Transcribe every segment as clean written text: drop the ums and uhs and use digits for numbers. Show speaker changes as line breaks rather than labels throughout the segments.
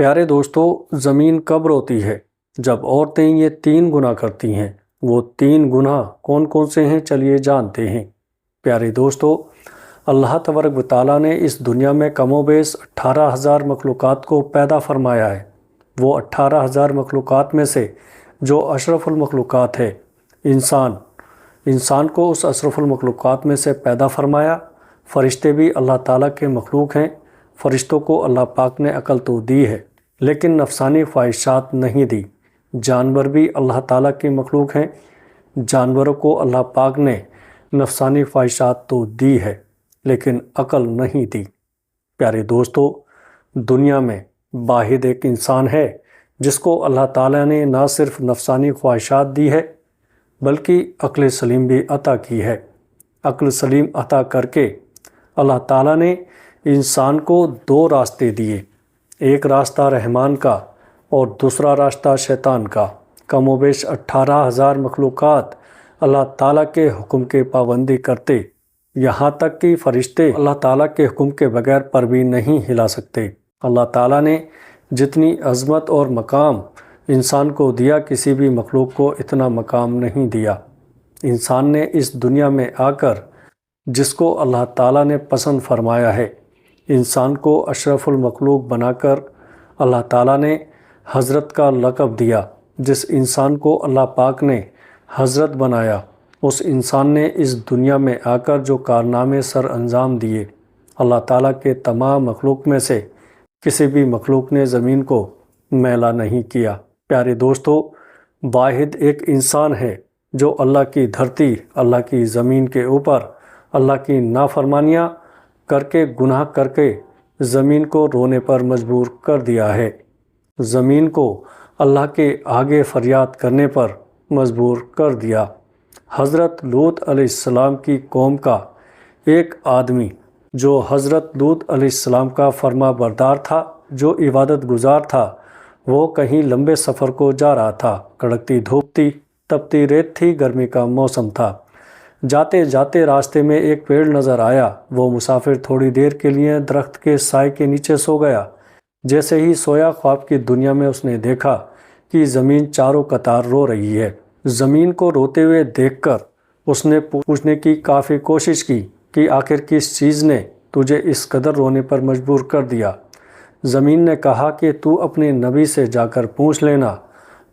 پیارے دوستو، زمین کب روتی ہے؟ جب عورتیں یہ 3 گناہ کرتی ہیں۔ وہ 3 گناہ کون کون سے ہیں؟ چلیے جانتے ہیں۔ پیارے دوستو، اللہ تبارک و تعالیٰ نے اس دنیا میں کم و بیش 18,000 مخلوقات کو پیدا فرمایا ہے۔ وہ 18,000 مخلوقات میں سے جو اشرف المخلوقات ہے، انسان کو اس اشرف المخلوقات میں سے پیدا فرمایا۔ فرشتے بھی اللہ تعالیٰ کے مخلوق ہیں۔ فرشتوں کو اللہ پاک نے عقل تو دی ہے، لیکن نفسانی خواہشات نہیں دی۔ جانور بھی اللہ تعالیٰ کے مخلوق ہیں۔ جانوروں کو اللہ پاک نے نفسانی خواہشات تو دی ہے، لیکن عقل نہیں دی۔ پیارے دوستو، دنیا میں واحد ایک انسان ہے جس کو اللہ تعالیٰ نے نہ صرف نفسانی خواہشات دی ہے، بلکہ عقل سلیم بھی عطا کی ہے۔ عقل سلیم عطا کر کے اللہ تعالیٰ نے انسان کو 2 راستے دیے، ایک راستہ رحمان کا اور دوسرا راستہ شیطان کا۔ کم و بیش 18,000 مخلوقات اللہ تعالیٰ کے حکم کے پابندی کرتے، یہاں تک کہ فرشتے اللہ تعالیٰ کے حکم کے بغیر پر بھی نہیں ہلا سکتے۔ اللہ تعالیٰ نے جتنی عظمت اور مقام انسان کو دیا، کسی بھی مخلوق کو اتنا مقام نہیں دیا۔ انسان نے اس دنیا میں آ کر جس کو اللہ تعالیٰ نے پسند فرمایا ہے، انسان کو اشرف المخلوق بنا کر اللہ تعالیٰ نے حضرت کا لقب دیا۔ جس انسان کو اللہ پاک نے حضرت بنایا، اس انسان نے اس دنیا میں آ کر جو کارنامے سر انجام دیے، اللہ تعالیٰ کے تمام مخلوق میں سے کسی بھی مخلوق نے زمین کو میلا نہیں کیا۔ پیارے دوستو، واحد ایک انسان ہے جو اللہ کی دھرتی، اللہ کی زمین کے اوپر اللہ کی نافرمانیاں کر کے، گناہ کر کے زمین کو رونے پر مجبور کر دیا ہے، زمین کو اللہ کے آگے فریاد کرنے پر مجبور کر دیا۔ حضرت لوط علیہ السلام کی قوم کا ایک آدمی جو حضرت لوط علیہ السلام کا فرما بردار تھا، جو عبادت گزار تھا، وہ کہیں لمبے سفر کو جا رہا تھا۔ کڑکتی دھوپ تھی، تپتی ریت تھی، گرمی کا موسم تھا۔ جاتے جاتے راستے میں ایک پیڑ نظر آیا۔ وہ مسافر تھوڑی دیر کے لیے درخت کے سائے کے نیچے سو گیا۔ جیسے ہی سویا، خواب کی دنیا میں اس نے دیکھا کہ زمین چاروں قطار رو رہی ہے۔ زمین کو روتے ہوئے دیکھ کر اس نے پوچھنے کی کافی کوشش کی کہ آخر کس چیز نے تجھے اس قدر رونے پر مجبور کر دیا؟ زمین نے کہا کہ تو اپنے نبی سے جا کر پوچھ لینا،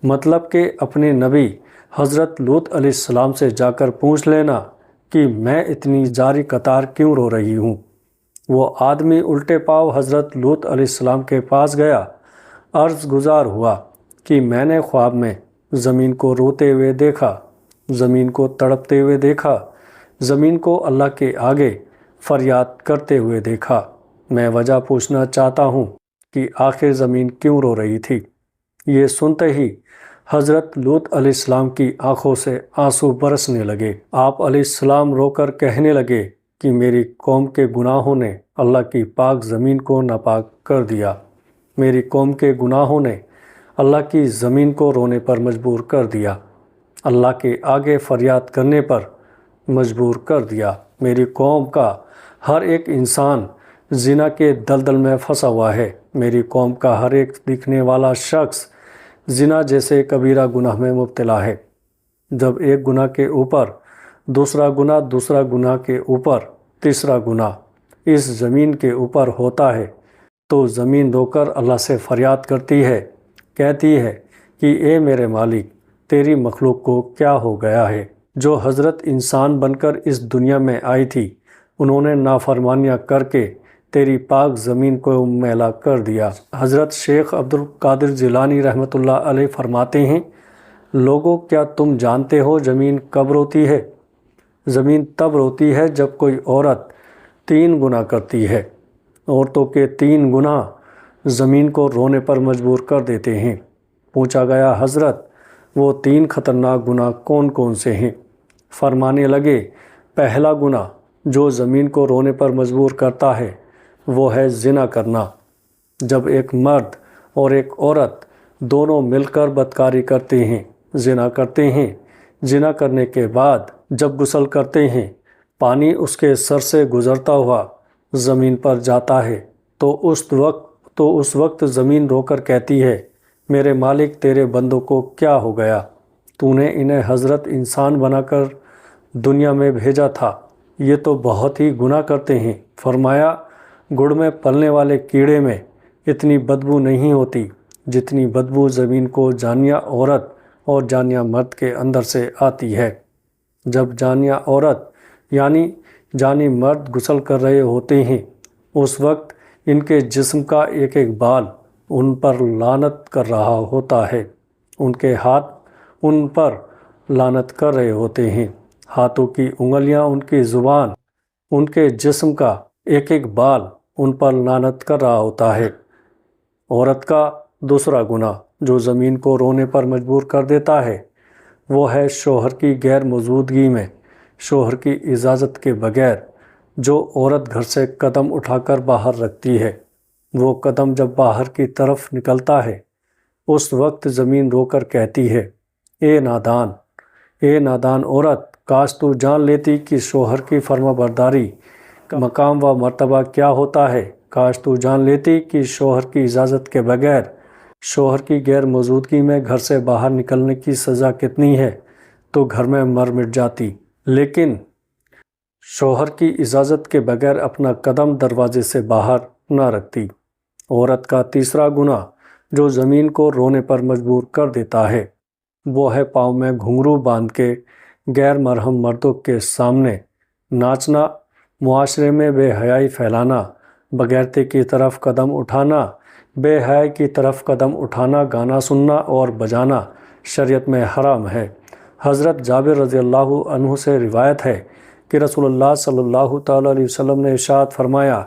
مطلب کہ اپنے نبی حضرت لوط علیہ السلام سے جا کر پوچھ لینا کہ میں اتنی جاری قطار کیوں رو رہی ہوں۔ وہ آدمی الٹے پاؤں حضرت لوط علیہ السلام کے پاس گیا، عرض گزار ہوا کہ میں نے خواب میں زمین کو روتے ہوئے دیکھا، زمین کو تڑپتے ہوئے دیکھا، زمین کو اللہ کے آگے فریاد کرتے ہوئے دیکھا۔ میں وجہ پوچھنا چاہتا ہوں کہ آخر زمین کیوں رو رہی تھی؟ یہ سنتے ہی حضرت لوط علیہ السلام کی آنکھوں سے آنسو برسنے لگے۔ آپ علیہ السلام رو کر کہنے لگے کہ میری قوم کے گناہوں نے اللہ کی پاک زمین کو ناپاک کر دیا، میری قوم کے گناہوں نے اللہ کی زمین کو رونے پر مجبور کر دیا، اللہ کے آگے فریاد کرنے پر مجبور کر دیا۔ میری قوم کا ہر ایک انسان زنا کے دلدل میں پھنسا ہوا ہے۔ میری قوم کا ہر ایک دکھنے والا شخص زنا جیسے کبیرہ گناہ میں مبتلا ہے۔ جب ایک گناہ کے اوپر دوسرا گناہ، دوسرا گناہ کے اوپر تیسرا گناہ اس زمین کے اوپر ہوتا ہے، تو زمین رو کر اللہ سے فریاد کرتی ہے، کہتی ہے کہ اے میرے مالک، تیری مخلوق کو کیا ہو گیا ہے؟ جو حضرت انسان بن کر اس دنیا میں آئی تھی، انہوں نے نافرمانیاں کر کے تیری پاک زمین کو میلا کر دیا۔ حضرت شیخ عبد القادر جیلانی رحمۃ اللہ علیہ فرماتے ہیں، لوگو کیا تم جانتے ہو زمین کب روتی ہے؟ زمین تب روتی ہے جب کوئی عورت 3 گناہ کرتی ہے۔ عورتوں کے 3 گناہ زمین کو رونے پر مجبور کر دیتے ہیں۔ پوچھا گیا، حضرت وہ 3 خطرناک گناہ کون کون سے ہیں؟ فرمانے لگے، پہلا گناہ جو زمین کو رونے پر مجبور کرتا ہے وہ ہے زنا کرنا۔ جب ایک مرد اور ایک عورت دونوں مل کر بدکاری کرتے ہیں، زنا کرتے ہیں، زنا کرنے کے بعد جب غسل کرتے ہیں، پانی اس کے سر سے گزرتا ہوا زمین پر جاتا ہے، تو اس وقت تو اس وقت زمین رو کر کہتی ہے میرے مالک تیرے بندوں کو کیا ہو گیا، تو نے انہیں حضرت انسان بنا کر دنیا میں بھیجا تھا، یہ تو بہت ہی گناہ کرتے ہیں۔ فرمایا گڑ میں پلنے والے کیڑے میں اتنی بدبو نہیں ہوتی جتنی بدبو زمین کو جانیہ عورت اور جانیہ مرد کے اندر سے آتی ہے۔ جب جانیہ عورت یعنی جانی مرد غسل کر رہے ہوتے ہیں اس وقت ان کے جسم کا ایک ایک بال ان پر لعنت کر رہا ہوتا ہے، ان کے ہاتھ ان پر لعنت کر رہے ہوتے ہیں، ہاتھوں کی انگلیاں، ان کی زبان، ان کے جسم کا ایک ایک بال ان پر لعنت کر رہا ہوتا ہے۔ عورت کا دوسرا گناہ جو زمین کو رونے پر مجبور کر دیتا ہے وہ ہے شوہر کی غیر موجودگی میں شوہر کی اجازت کے بغیر جو عورت گھر سے قدم اٹھا کر باہر رکھتی ہے۔ وہ قدم جب باہر کی طرف نکلتا ہے اس وقت زمین رو کر کہتی ہے اے نادان عورت، کاش تو جان لیتی کہ شوہر کی فرما برداری کا مقام و مرتبہ کیا ہوتا ہے، کاش تو جان لیتی کہ شوہر کی اجازت کے بغیر شوہر کی غیر موجودگی میں گھر سے باہر نکلنے کی سزا کتنی ہے تو گھر میں مر مٹ جاتی، لیکن شوہر کی اجازت کے بغیر اپنا قدم دروازے سے باہر نہ رکھتی۔ عورت کا تیسرا گناہ جو زمین کو رونے پر مجبور کر دیتا ہے وہ ہے پاؤں میں گھنگرو باندھ کے غیر محرم مردوں کے سامنے ناچنا، معاشرے میں بے حیائی پھیلانا، بغیرتی کی طرف قدم اٹھانا، بے حیائی کی طرف قدم اٹھانا، گانا سننا اور بجانا شریعت میں حرام ہے۔ حضرت جابر رضی اللہ عنہ سے روایت ہے کہ رسول اللہ صلی اللہ تعالیٰ علیہ وسلم نے ارشاد فرمایا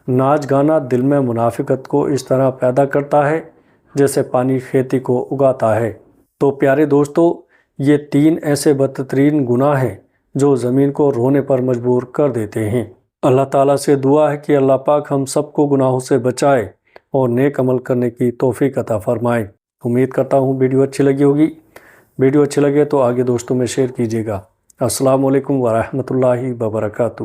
ناچ گانا دل میں منافقت کو اس طرح پیدا کرتا ہے جیسے پانی کھیتی کو اگاتا ہے۔ تو پیارے دوستو، یہ 3 ایسے بدترین گناہ ہیں جو زمین کو رونے پر مجبور کر دیتے ہیں۔ اللہ تعالیٰ سے دعا ہے کہ اللہ پاک ہم سب کو گناہوں سے بچائے اور نیک عمل کرنے کی توفیق عطا فرمائے۔ امید کرتا ہوں ویڈیو اچھی لگی ہوگی۔ ویڈیو اچھی لگے تو آگے دوستوں میں شیئر کیجیے گا۔ السلام علیکم ورحمۃ اللہ وبرکاتہ۔